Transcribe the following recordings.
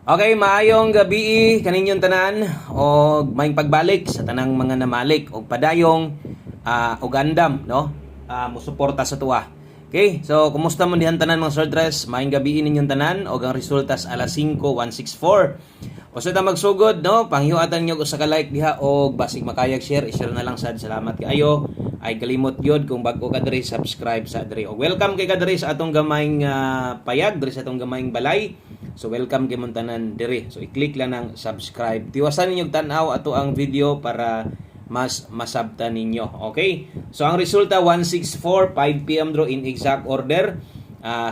Okay, maayong gabi kaninyong tanan o maayong pagbalik sa tanang mga namalik o padayong og andam no. Musuporta sa tuwa. Okay, so kumusta mo dihan tanan mga soldiers? Maayong gabi ninyong tanan og ang resultas alas 5:164. O sa ta magsugod no, panghiwatan niyo usa ka like diha og basig makayag share na lang sad. Salamat kaayo. Ay kalimot gyud kung bago ka diri subscribe sa diri. O welcome kay ka diri sa atong gamayng payag diri sa atong gamayng balay. So welcome kay tanan diri. So i-click lang ng subscribe. Tiwasan ninyo tan-aw ato ang video para mas masabtan ninyo. Okay? So ang resulta 164 5 PM draw in exact order.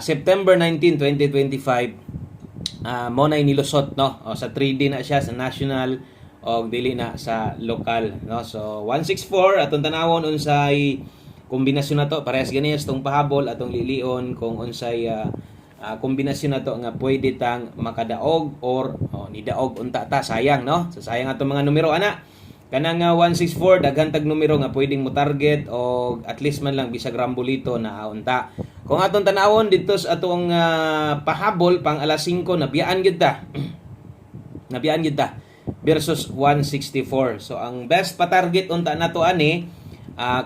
September 19, 2025. Mo na nilusot no. O, sa 3D na siya sa national o dili na sa local no. So 164 atong tanawon unsay kombinasyon na to. Parehas ganiyas tong pahabol atong lilion kung unsay kombinasyon na to nga pwede tang makadaog or nidaog unta ta sayang no. So sayang atong mga numero ana. Kanang 164 daghan tag numero nga pwedeng mo target o at least man lang bisag rambolito na unta. Kung atong tanawon dito sa atong pahabol pang alas 5 nabiyaan gyud ta. Nabiyaan gyud ta versus 164. So ang best pa target unta nato ani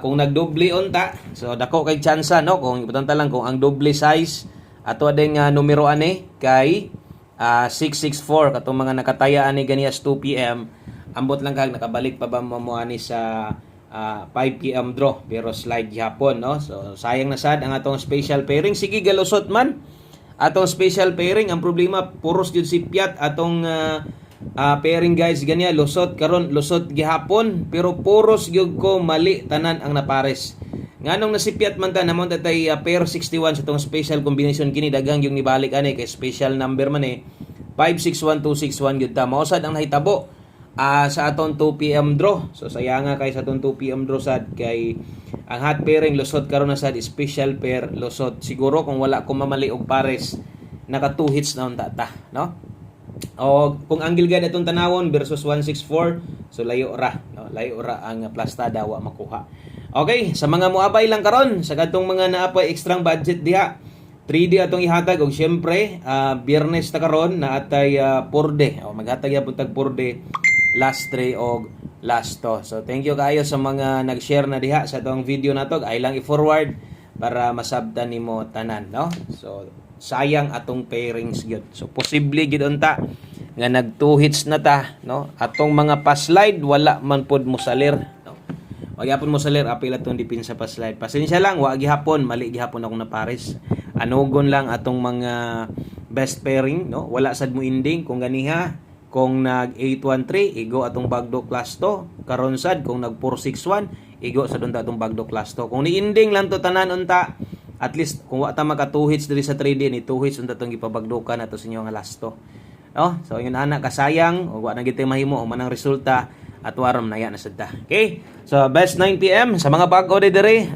kung nagdoble unta. So dako kay tsansa no kung importante lang kung ang doble size ato ading numero ani kay 664 katong mga nakataya ani ganiyas 2 PM ambot lang kag nakabalik pa ba mo ani sa 5 PM draw pero slide gyapon no. So sayang na sad ang atong special pairing. Sige galusot man atong special pairing. Ang problema puros gyud si Piat atong pairing guys ganiya lusot karon lusot gihapon pero puros gyud ko mali tanan ang napares. Nganong nasipiat man ta namon tatay pair 61 sa tong special combination kini dagang yung nibalik ani kay special number man 561261 gyud ta mao sad ang nahitabo sa aton 2 PM draw. So sayanga kay sa aton 2 PM draw sad kay ang hot pairing lusot karon na sad special pair lusot siguro kung wala ko mamali og pares naka 2 hits na unta ta no. O kung angle guide atong tanawon versus 164 so layo ra no? Layo ra ang plastada wa makuha. Okay, sa mga muabay lang karon sa kadtong mga naapay extrang budget diha 3D atong ihatag og syempre Biyernes ta karon na atay 4D o maghatag gyapon tag 4D last 3 og last 2. So thank you kaayo sa mga nag-share na diha sa atong video nato. Ay lang i-forward para masabtan nimo tanan no. So sayang atong pairings gyud. So posible gyud unta nga nag 2 hits na ta no. Atong mga pa-slide wala man pod mo salir no. Wa gyapon mo salir apil atong dipinsa pa-slide. Pasensya lang wa gihapon mali gihapon akong napares. Anugon lang atong mga best pairing no. Wala sad mo ending kung ganiha kung nag 813 igo atong bagdo class 2 karon sad kung nag 461 igo sa dunta atong bagdo class 2 kung ni ending lang to tanan unta at least kung wa ta maka 2 hits diri sa 3D ni 2 hits unta tong gipabagdokan ato sa inyo nga last 2 no. So yun ana kasayang o wa na gid mahimo o manang resulta at waram na yan na sad ta. Okay, so best 9 PM sa mga bago diri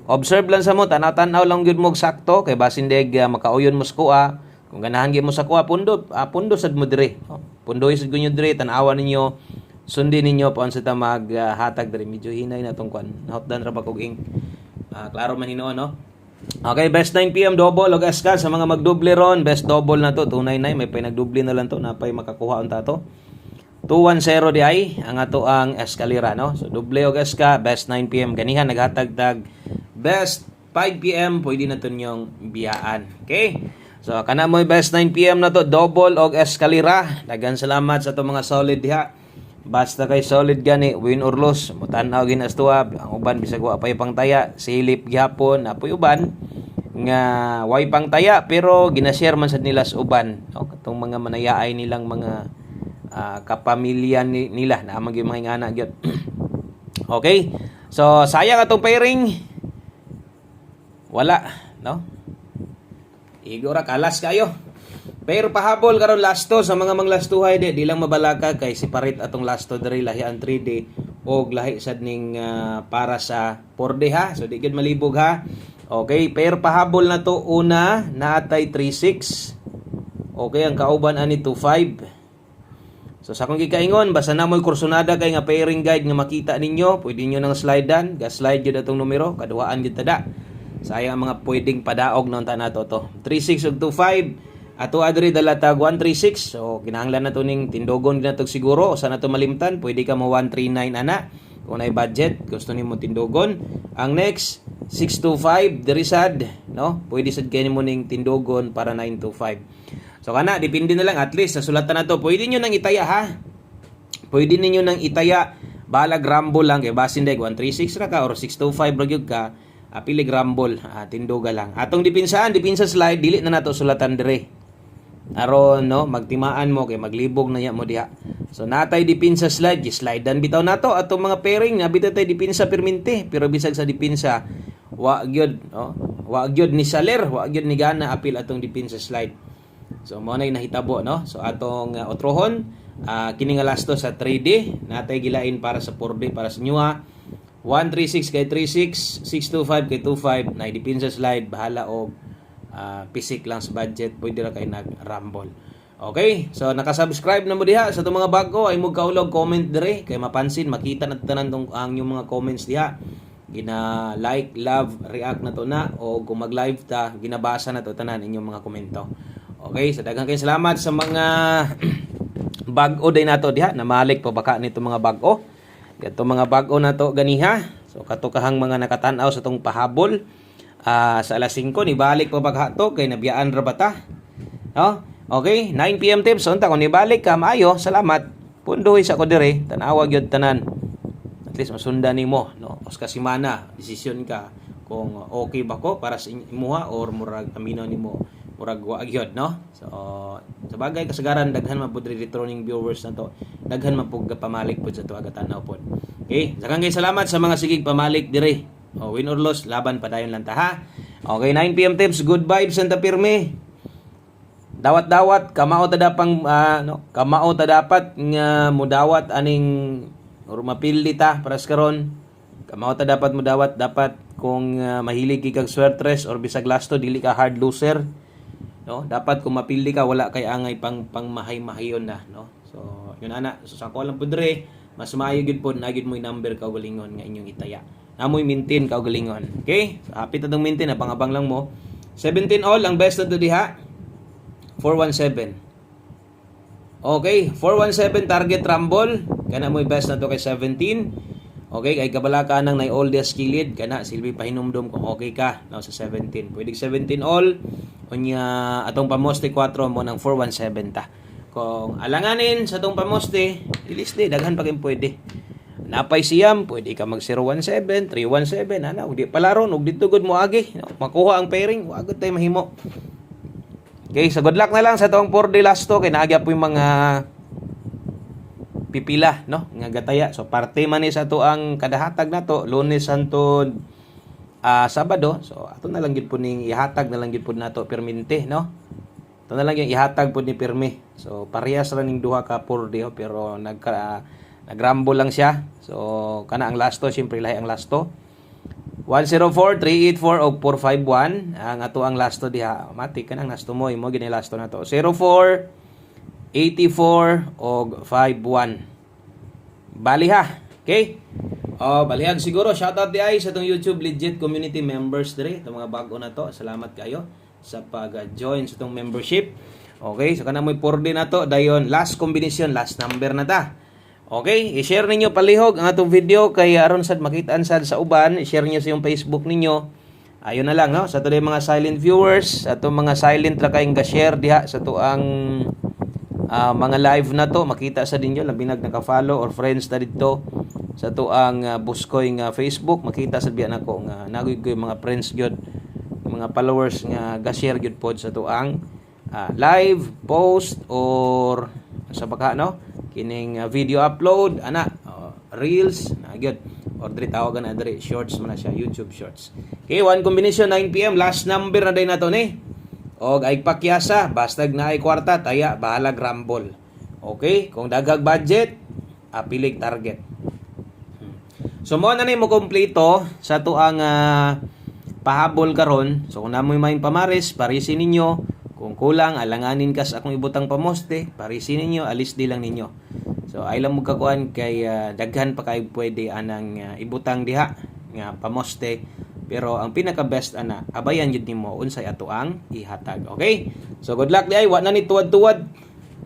observe lang sa mo tanaw-tanaw lang gyud mo sakto kay basin deg makauyon mo sa kuha. Kung ganahan gyud mo sa kuha pundo sad mo diri. Pundoy sad gunyo diri tan-awan ninyo sundin ninyo paon sa ta maghatag diri medyo hinay na tong kwan. Hotdan ra ba kog ink. Klaro man hinuon no. Okay, best 9 PM double og escal sa mga magdoble ron. Best double na to 299 may nagdoble na lang to napay makakuha unta to. 210 di ay ang ato ang eskalera no. So doble og eska best 9 PM ganihan naghatag tag best 5 PM pwede na to nyong biyaan. Okay? So kana mo best 9 PM na to double og eskalera. Dagan salamat sa to mga solid diha. Basta kay solid gani win or lose mutan-aw ginas tuwa ang uban bisag wa pay pangtaya silip gihapon apoy uban nga way pangtaya pero ginashare man sad nila sa uban no? Katong mga manayaay nilang mga kapamilya nila na amang yung mga ingana gyud. Okay? So sayang atong pairing. Wala, no? Igo ra kalas kayo. Pero pahabol karon last to sa mga manglastuhay di lang mabalaka kay separate atong last to diri lahi ang 3D og lahi sad ning para sa 4D ha. So di gyud malibog ha. Okay, pero pahabol na to una naatay 36. Okay, ang kauban ani 25. So sa akong gikaingon basta na mo'y kursunada kay nga pairing guide nga makita ninyo, pwede niyo nang slidean, ga-slide gyud atong numero, kaduaan gyud tada. Sayang ang mga pwedeng padaog non ta nato to. 36 ug 25 Ato adri dalatag 136. So kinahanglan na to ning tindogon na to siguro. Sa na to malimtan, pwede ka mo 139 ana. Kung na budget, gusto nimo tindogon. Ang next 625 diri sad, no? Pwede sad kay nimo ning tindogon para 925. So kana depende na lang at least sa sulatan na to. Pwede niyo nang itaya ha. Pwede ninyo nang itaya balag rumble lang kay basin day 136 ra ka or 625 ra gyud ka. Pili rumble, tindoga lang. Atong dipinsa slide dili na nato sulatan dire. Aron no magtimaan mo kay maglibog na ya mo diha. So natay dipinsa slide, slide dan bitaw nato atong mga pairing na bitaw tay dipinsa permente pero bisag sa dipinsa wa gyud no. Wa gyud ni saler, wa gyud ni gana apil atong dipinsa slide. So mo nay nahitabo no. So atong otrohon kini nga lasto sa 3D natay gilain para sa 4D para sa inyo ha. 136 kay 36, 625 kay 25 na dipinsa slide bahala og pisik lang sa budget pwede ra kay nag-rumble. Okay, so naka-subscribe na mo diha sa itong mga bago ay mo kaulog comment dire kay mapansin makita na tanan tong ang yung mga comments diha gina like, love, react na to na o kung mag-live ta ginabasa na to tanan inyong mga komento. Okay, so daghang kay salamat sa mga bag-o day nato diha namalik pa baka nito mga bag-o. Gato mga bag-o nato ganiha. So katukahang mga nakatan-aw sa tong pahabol. Sa alas 5 ni balik pa paghato kay nabiyaan ra bata. No? Okay, 9 PM tips unta kung nibalik ka maayo, salamat. Punduhi sa ko dire, tan-awa gyud tanan. At least masundan nimo, no? Oska semana, desisyon ka kung okay ba ko para sa imuha or murag amino nimo murag wa gyud, no? So sa bagay kasagaran daghan man pud returning viewers nato. Daghan man pud pamalik pud sa tuwa tanaw pod. Okay, daghang kay salamat sa mga sigig pamalik dire. Win or loss, laban pa dayon lang ta ha. Okay, 9 PM tips, good vibes Santa Pirme. Dawat-dawat kamao ta dapang no, kamao ta dapat nga mudawat aning or mapildi ta para sa karon. Kamao ta dapat mudawat dapat kung mahilig kag swertres or bisag lasto dili ka hard loser. No, dapat kung mapildi ka wala kay angay pang mahay-mahayon na, no. So, yun ana, so sa ko lang pud dire, mas maayo gid pod na gid mo number kaugalingon nga inyong itaya. Namoy maintain kaugalingon. Okay? So, happy ta dong maintain abang-abang lang mo. 17 all ang best na to diha. 417. Okay, 417 target rumble. Kana mo best na to kay 17. Okay, kay kabala ka nang nay all des kilid kana silbi pahinumdom kung okay ka no sa 17. Pwede 17 all unya atong pamoste 4 mo ng 417 ta. Kung alanganin sa atong pamoste, ilis di daghan pa kay pwede. Napay siyam, pwede ka mag 017, 317 ana, ug di palaron ug dito gud mo agi, no? Makuha ang pairing, wa gud tay mahimo. Okay, so good luck na lang sa atong 4D lasto kay naagya po yung mga pipila no nga gataya. So parte man ni sa ato ang kadahatag nato Lunes hangtod Sabado. So ato na lang gid po ning ihatag na lang gid po nato permente no. Ito na lang yung ihatag po ni Pirmi. So parehas ra ning duha ka 4D pero nag-rumble lang siya. So kana ang lasto syempre lahi ang lasto. 104, 384 o 451 ang ato ang lasto diha. Matik kanang lasto mo imo gini lasto na to. 04 84 o 51. Bali ha. Okay? Balihag siguro. Shoutout di ay sa itong YouTube legit community members dire. Itong mga bago na to. Salamat kayo sa pag-join sa itong membership. Okay? So kana mo'y 4D na to. Dayon, last combination, last number na ta. Okay? I-share ninyo palihog ang atong video kay aron sad makitaan sad sa uban. I-share niyo sa yung Facebook ninyo. Ayun na lang, no? Sa ito mga silent viewers, sa ito mga silent ra kayong ga-share diha sa ito ang mga live na to makita sa dinyo labinag naka-follow or friends ta dito sa to ang buskoy nga Facebook makita sa biyan ako nga nagoy ko yung mga friends gyud mga followers nga ga-share gyud pod sa to ang live post or sa baka no kining video upload ana reels na gyud or diri tawagan na diri shorts man na siya YouTube shorts. Okay, one combination 9 PM last number na day nato ni. Og ay pakyasa, bastag na ay kwarta, taya, bahalag rumble. Okay? Kung daghag budget, pilig target. So, mo na mo kompleto sa tuang pahabol karon. So, kung namoy may pamaris, parisin ninyo. Kung kulang, alanganin ka sa akong ibutang pamoste, parisin ninyo, alis di lang ninyo. So, ay lang mo kakuan kay daghan pa kay pwede anang ibutang diha nga pamoste Pero ang pinaka best ana, abayan jud nimo unsay ato ang ihatag. Okay? So good luck di ay, wa na ni tuwad-tuwad.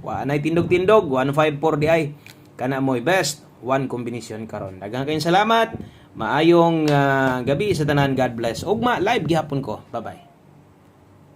Wa na tindog-tindog, 154 di ay. Kana mo'y best one combination karon. Daghang kayong salamat. Maayong gabi sa tanan. God bless. Ugma live gihapon ko. Bye-bye.